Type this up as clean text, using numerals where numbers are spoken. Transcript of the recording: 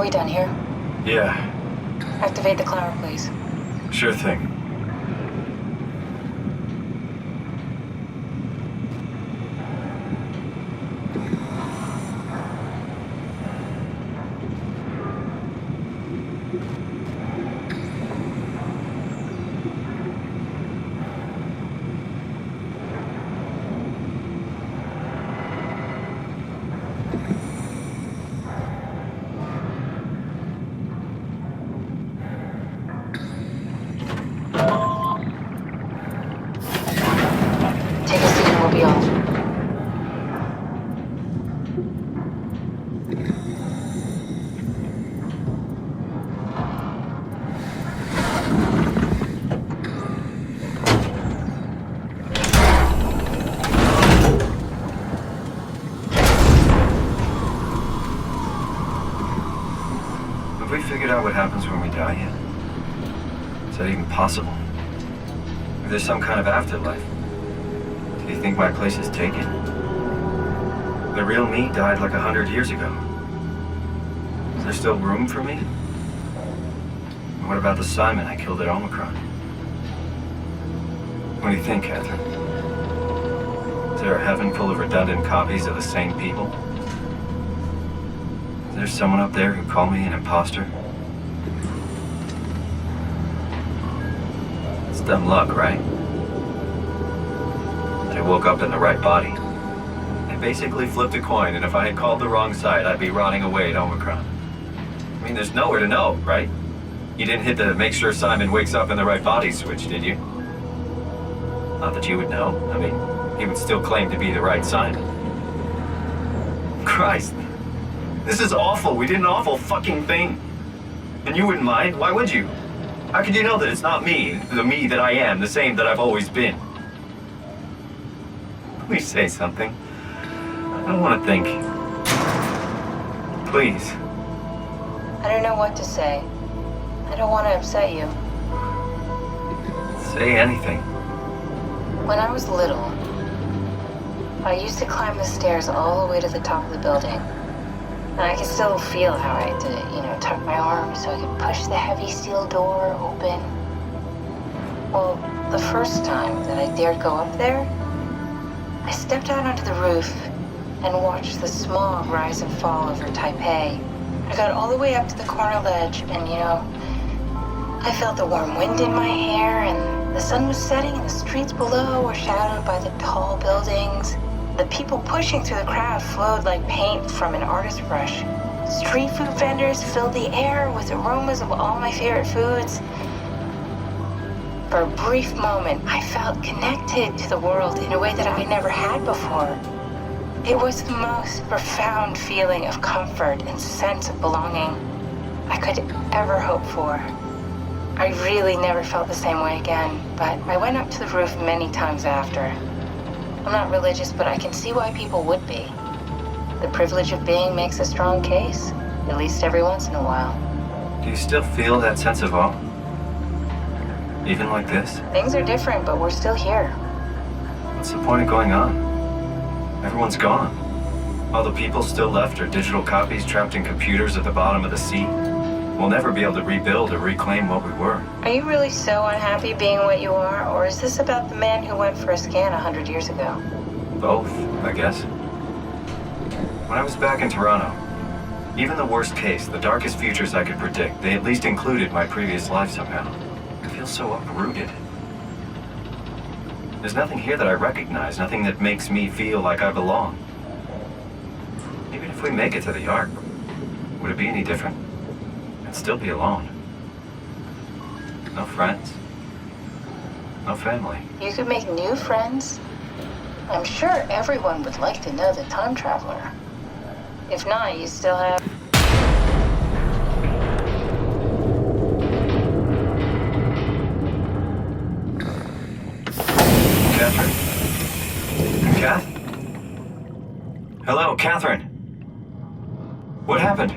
we done here? Yeah. Activate the climber, please. Sure thing. Take a seat and we'll be off. Have we figured out what happens when we die yet? Is that even possible? If there's some kind of afterlife, do you think my place is taken? The real me died like 100 years ago. Is there still room for me? And what about the Simon I killed at Omicron? What do you think, Catherine? Is there a heaven full of redundant copies of the same people? Is there someone up there who called me an imposter? It's dumb luck, right? That I woke up in the right body. I basically flipped a coin, and if I had called the wrong side, I'd be rotting away at Omicron. I mean, there's nowhere to know, right? You didn't hit the make sure Simon wakes up in the right body switch, did you? Not that you would know. I mean, he would still claim to be the right Simon. Christ. This is awful. We did an awful fucking thing. And you wouldn't mind? Why would you? How could you know that it's not me, the me that I am, the same that I've always been? Please say something. I don't want to think. Please. I don't know what to say. I don't want to upset you. Say anything. When I was little, I used to climb the stairs all the way to the top of the building. And I can still feel how I had to, tuck my arms so I could push the heavy steel door open. Well, the first time that I dared go up there, I stepped out onto the roof and watched the smog rise and fall over Taipei. I got all the way up to the corner ledge and, I felt the warm wind in my hair and the sun was setting and the streets below were shadowed by the tall buildings. The people pushing through the crowd flowed like paint from an artist's brush. Street food vendors filled the air with aromas of all my favorite foods. For a brief moment, I felt connected to the world in a way that I never had before. It was the most profound feeling of comfort and sense of belonging I could ever hope for. I really never felt the same way again, but I went up to the roof many times after. I'm not religious, but I can see why people would be. The privilege of being makes a strong case, at least every once in a while. Do you still feel that sense of awe? Even like this? Things are different, but we're still here. What's the point of going on? Everyone's gone. All the people still left are digital copies trapped in computers at the bottom of the sea. We'll never be able to rebuild or reclaim what we were. Are you really so unhappy being what you are, or is this about the man who went for a scan 100 years ago? Both, I guess. When I was back in Toronto, even the worst case, the darkest futures I could predict, they at least included my previous life somehow. I feel so uprooted. There's nothing here that I recognize, nothing that makes me feel like I belong. Even if we make it to the Ark, would it be any different? I'd still be alone. No friends. No family. You could make new friends. I'm sure everyone would like to know the time traveler. If not, you still have... Catherine? Kath? Hello, Catherine. What happened?